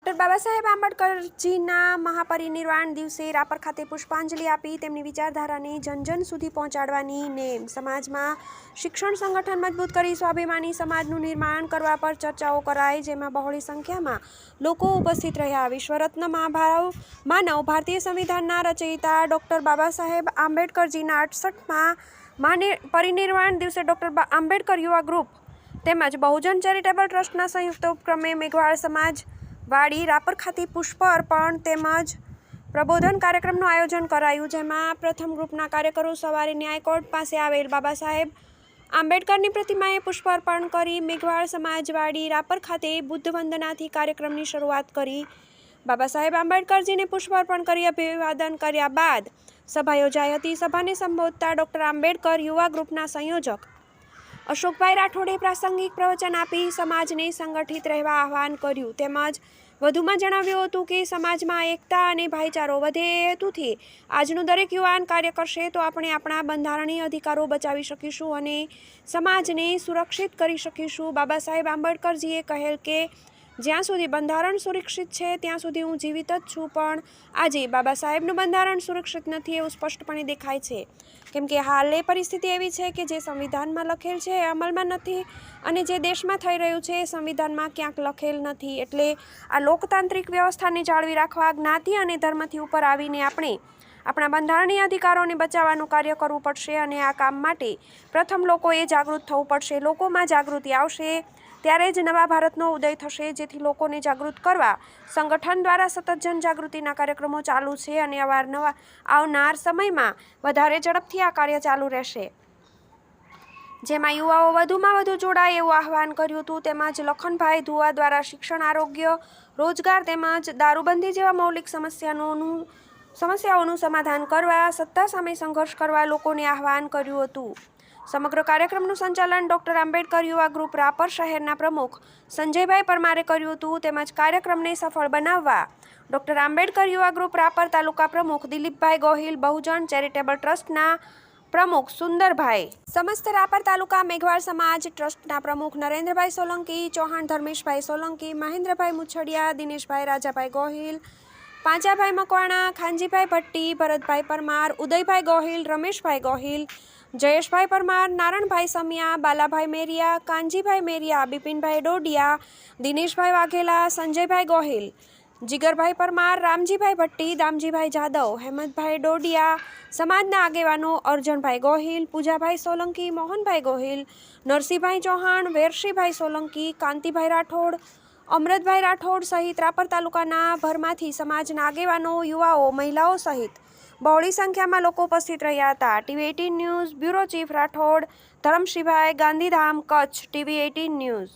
Doctor Baba Saheb આંબેડકરજીના મહાપરિનિર્વાણ દિવસે રાપર ખાતે પુષ્પાંજલિ આપી તેમની વિચારધારાને જન સુધી પહોંચાડવાની નેમ, સમાજમાં શિક્ષણ સંગઠન મજબૂત કરી સ્વાભિમાની સમાજનું નિર્માણ કરવા પર ચર્ચાઓ કરાઈ, જેમાં બહોળી સંખ્યામાં લોકો ઉપસ્થિત રહ્યા. વિશ્વરત્ન માનવ ભારતીય સંવિધાનના રચયિતા ડૉક્ટર બાબા સાહેબ આંબેડકરજીના 68મા પરિનિર્વાણ દિવસે ડૉક્ટર આંબેડકર યુવા ગ્રુપ તેમજ બહુજન ચેરિટેબલ ટ્રસ્ટના સંયુક્ત ઉપક્રમે મેઘવાળ સમાજ વાડી રાપર ખાતે પુષ્પ અર્પણ તેમજ પ્રબોધન કાર્યક્રમનું આયોજન કરાયું, જેમાં પ્રથમ ગ્રુપના કાર્યકરો સવારે ન્યાય કોર્ટ પાસે આવેલ બાબા સાહેબ આંબેડકરની પ્રતિમાએ પુષ્પ અર્પણ કરી મેઘવાળ સમાજ વાડી રાપર ખાતે બુદ્ધ વંદનાથી કાર્યક્રમની શરૂઆત કરી. બાબા સાહેબ આંબેડકરજીને પુષ્પ અર્પણ કરી અભિવાદન કર્યા બાદ સભા યોજાઈ હતી. સભાને સંબોધતા ડૉક્ટર આંબેડકર યુવા ગ્રુપના સંયોજક અશોકભાઈ રાઠોડે પ્રાસંગિક પ્રવચન આપી સમાજને સંગઠિત રહેવા આહ્વાન કર્યું, તેમજ વધુમાં જણાવ્યું હતું કે સમાજમાં એકતા અને ભાઈચારો વધે એ હેતુથી આજનું દરેક યુવાન કાર્ય કરશે તો આપણે આપણા બંધારણીય અધિકારો બચાવી શકીશું અને સમાજને સુરક્ષિત કરી શકીશું. બાબા સાહેબ આંબેડકરજીએ કહેલ કે જ્યાં સુધી બંધારણ સુરક્ષિત છે ત્યાં સુધી હું જીવિત જ છું, પણ આજે બાબા સાહેબનું બંધારણ સુરક્ષિત નથી એવું સ્પષ્ટપણે દેખાય છે, કેમ કે હાલે પરિસ્થિતિ એવી છે કે જે સંવિધાનમાં લખેલ છે એ અમલમાં નથી અને જે દેશમાં થઈ રહ્યું છે એ સંવિધાનમાં ક્યાંક લખેલ નથી. એટલે આ લોકતાંત્રિક વ્યવસ્થાને જાળવી રાખવા જ્ઞાતિ અને ધર્મથી ઉપર આવીને આપણે આપણા બંધારણીય અધિકારોને બચાવવાનું કાર્ય કરવું પડશે અને આ કામ માટે પ્રથમ લોકોએ જાગૃત થવું પડશે. લોકોમાં જાગૃતિ આવશે ત્યારે જ નવા ભારતનો ઉદય થશે. જેથી લોકોને જાગૃત કરવા સંગઠન દ્વારા સતત જનજાગૃતિના કાર્યક્રમો ચાલુ છે અને અવારનવાર આવનાર સમયમાં વધારે ઝડપથી આ કાર્ય ચાલુ રહેશે, જેમાં યુવાઓ વધુમાં વધુ જોડાય એવું આહ્વાન કર્યું હતું. તેમજ લખનભાઈ ધુઆ દ્વારા શિક્ષણ, આરોગ્ય, રોજગાર તેમજ દારૂબંધી જેવા મૌલિક સમસ્યાઓનું સમાધાન કરવા, સત્તા સામે સંઘર્ષ કરવા લોકોને આહ્વાન કર્યું હતું. સમગ્ર કાર્યક્રમનું સંચાલન ડૉક્ટર આંબેડકર યુવા ગ્રુપ રાપર શહેરના પ્રમુખ સંજયભાઈ પરમારે કર્યું હતું. તેમજ કાર્યક્રમને સફળ બનાવવા ડૉક્ટર આંબેડકર યુવા ગ્રુપ રાપર તાલુકા પ્રમુખ દિલીપભાઈ ગોહિલ, બહુજન ચેરિટેબલ ટ્રસ્ટના પ્રમુખ સુંદરભાઈ, સમસ્ત રાપર તાલુકા મેઘવાળ સમાજ ટ્રસ્ટના પ્રમુખ નરેન્દ્રભાઈ સોલંકી, ચૌહાણ ધર્મેશભાઈ સોલંકી, મહેન્દ્રભાઈ મુછડિયા, દિનેશભાઈ રાજાભાઈ ગોહિલ, પાંચાભાઈ મકવાણા, ખાનજીભાઈ ભટ્ટી, ભરતભાઈ પરમાર, ઉદયભાઈ ગોહિલ, રમેશભાઈ ગોહિલ, જયેશભાઈ પરમાર, નારણભાઈ સમિયા, બાલાભાઈ મેરિયા, કાનજીભાઈ મેરિયા, બિપિનભાઈ ડોડિયા, દિનેશભાઈ વાઘેલા, સંજયભાઈ ગોહિલ, જીગરભાઈ પરમાર, રામજીભાઈ ભટ્ટી, દામજીભાઈ જાદવ, હેમંતભાઈ ડોડિયા, સમાજના આગેવાનો અર્જણભાઈ ગોહિલ, પૂજાભાઈ સોલંકી, મોહનભાઈ ગોહિલ, નરસિંહભાઈ ચૌહાણ, વેરશીભાઈ સોલંકી, કાંતિભાઈ રાઠોડ, અમૃતભાઈ રાઠોડ સહિત રાપર તાલુકાના ભરમાંથી સમાજના આગેવાનો, યુવાઓ, મહિલાઓ સહિત બહોળી સંખ્યામાં લોકો ઉપસ્થિત રહ્યા હતા. TV18 news bureau chief Rathod Dharamshibhai, Gandhidham, Kutch. TV18 news.